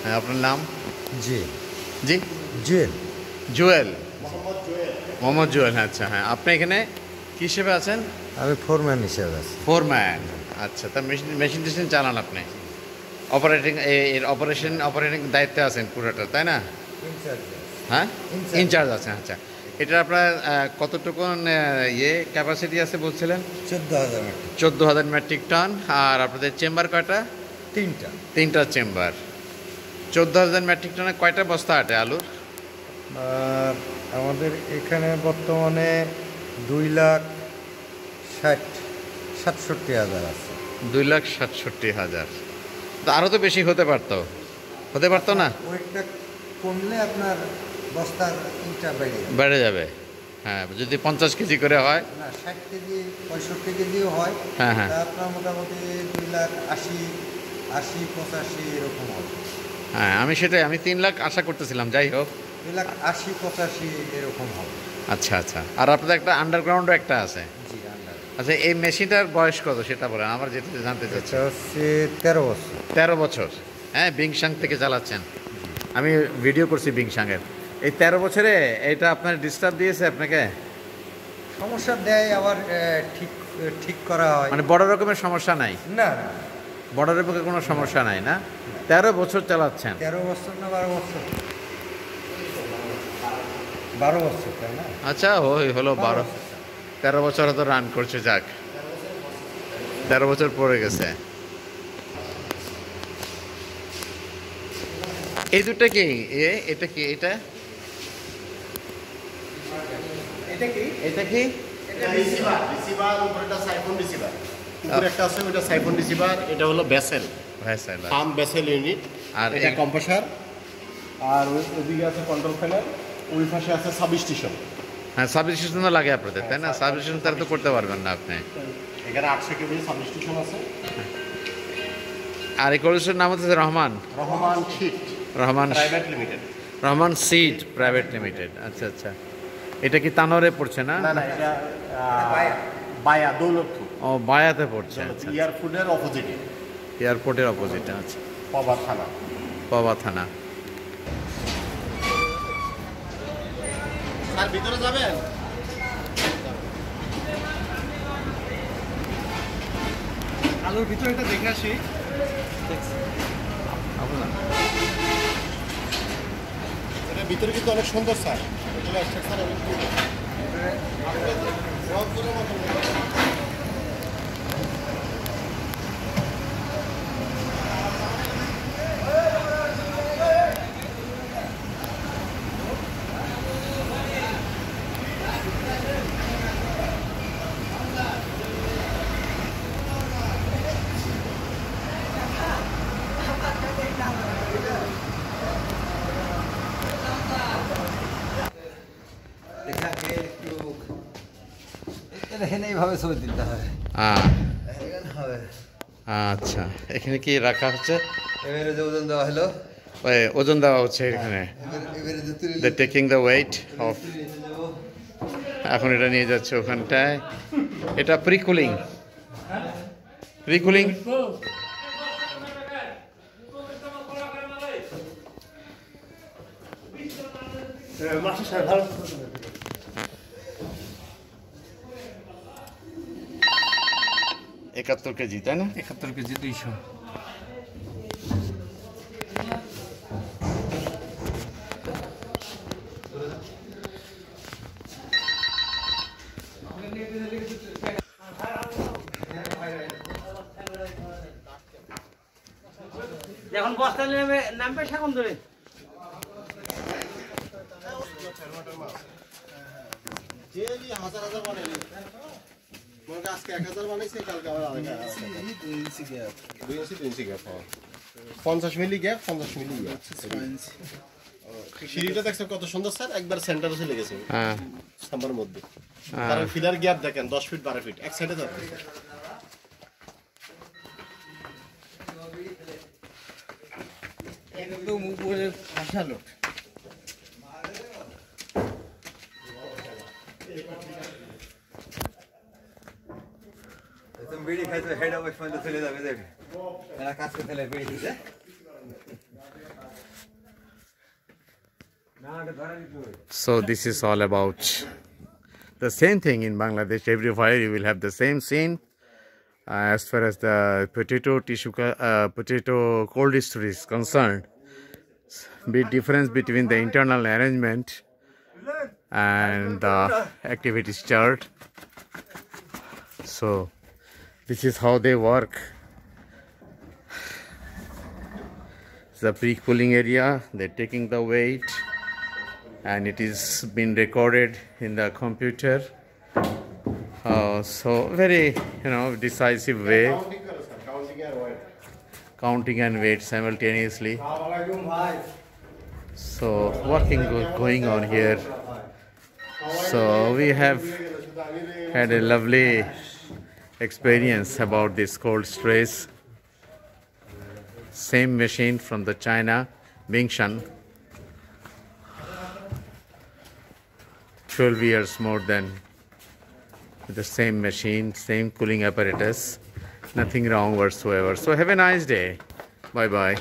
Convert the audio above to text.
হ্যাঁ, আপনার নাম? জি জি, জুয়েল। জুয়েল, মোহাম্মদ জুয়েল। আচ্ছা, হ্যাঁ, আপনি এখানে কী হিসেবে আছেন? আমি ফোরম্যান হিসেবে আছি। ফোরম্যান। আচ্ছা, তা মেশিন টেশিন চালান আপনি? অপারেটিং দায়িত্বে আছেন পুরোটা, তাই না? হ্যাঁ, ইনচার্জ আছেন। আচ্ছা, এটা আপনার কতটুকু ক্যাপাসিটি আছে বলছিলেন? 14,000। 14,000 মেট্রিক টন। আর আপনাদের চেম্বার কয়টা? 3টা চেম্বার। 14,000 মেট্রিক টনে কয়টা বস্তা আটে আলুর? আর আমাদের এখানে বর্তমানে 2,67,000 আছে। 2,67,000। তো আরও তো বেশি হতে পারতো না? ওয়েটটা কমলে আপনার বস্তার ইটা বেড়ে যাবে। হ্যাঁ, যদি 50 কেজি করে হয়, না 60 কেজি 65 কেজিও হয়। হ্যাঁ হ্যাঁ, তা আপনার মোটামুটি 2,80,85 এরকম হবে। হ্যাঁ, আমি 3 লাখ আশা করতেছিলাম। যাই হোক, 2,80,85 এরকম হবে। আচ্ছা আচ্ছা। আর আপনাদের একটা আন্ডারগ্রাউন্ডও একটা আছে? জি, আন্ডার। আচ্ছা, এই মেশিনটার বয়স কত সেটা বলেন, আমার যেটা জানতে চাচ্ছি। এটা হচ্ছে 13 বছর। 13 বছর। হ্যাঁ, বিংসাং থেকে চালাচ্ছেন? আমি ভিডিও করছি বিংসাংয়ের। এই 13 বছরে এটা আপনার ডিস্টার্ব দিয়েছে আপনাকে? সমস্যা দেয়, আবার ঠিক করা হয়। মানে বড় রকমের সমস্যা নাই? না, বড় রকমের কোনো সমস্যা নাই না? 13 বছর চালাচ্ছেন? 13 বছর না 12 বছর? 12 বছর, তাই না? আচ্ছা, ওই হলো 12। 13 বছর তো রান করছে। যাক, 13 বছর পড়ে গেছে। এই দুটো কি? এটা কি? এটা কি? রিসিভার, উপরেটা সাইফন রিসিভার। উপরে একটা আছে, ওটা সাইফন রিসিভার। এটা হলো ভেসেল, পাম্প ভেসেল ইউনিট। আর এটা কম্প্রেসার। আর ওইদিকে আছে কন্ট্রোল প্যানেল। ওই পাশে আছে সাবস্টেশন। হ্যাঁ, সাবস্টেশন লাগে আপনাদের, তাই না? সাবস্টেশন তারা তো করতে পারবেন না আপনি। এখানে 800 কেভি সাবস্টেশন আছে। আর এই কলেজের নাম হচ্ছে Rahman seed private limited. Rahman seed private limited. আচ্ছা আচ্ছা। এটা কি তানোরে পড়ছে না? না, এটা বায়া, দৌলতপুর। ও, বায়াতে পড়ছে। আচ্ছা, এয়ারপোর্টের অপোজিটে। এয়ারপোর্টের অপোজিটে। আচ্ছা, পাবা থানা। স্যার, ভিতরে যাবেন? আলুর ভিতরে একটা দেখে আসি। এটা ভিতরে কিন্তু অনেক সুন্দর স্যার। এগুলো স্ট্রাকচার অনেক সুন্দর। এইভাবে ছবি দিতে হয়। আচ্ছা, এখানে কি রাখা হচ্ছে? এবারে যে ওজন দেওয়া হলো, ওজন দেওয়া হচ্ছে এখানে। Taking the weight of. এখন এটা নিয়ে যাচ্ছে ওখানটায়। এটা প্রিকুলিং। ভালো। 71 কেজি, তাই না? 71 কেজি 200। এখন বস্তা নামবে সেখন ধরে হাজার হাজার তোমাকে আজকে 1000 বানাইছে, কালকে আবার আরেকটা 2 ইঞ্চি গ্যাপ। 2 ইঞ্চি গ্যাপ, হ্যাঁ। 50 মিলি গ্যাপ, 50 মিলি গ্যাপ। সিঁড়িটা দেখছেন কত সুন্দর স্যার, একবার সেন্টারে চলে গেছে। হ্যাঁ সাম্বার মধ্যে। তার ফিলার গ্যাপ দেখেন 10 ফিট 12 ফিট এক সাইডে যাবে। একদম উপরে ফাঁসালো। তুমি বিড়ি খাইছো, হেড অফিস পর্যন্ত চলে যাবে দেখি। এরা কাজ করতে লাগে বিড়ি খেতে। So this is all about the same thing in Bangladesh. Everywhere you will have the same scene. As far as the potato cold storage is concerned, big difference between the internal arrangement and the activities chart. So this is how they work. It's the pre-cooling area. They're taking the weight, and it is been recorded in the computer. So very, decisive way, counting and weight simultaneously. So working going on here. So we have had a lovely experience about this cold stress. Same machine from the China, Bingshan. 12 years more than the same machine, same cooling apparatus, nothing wrong whatsoever. So have a nice day. Bye bye.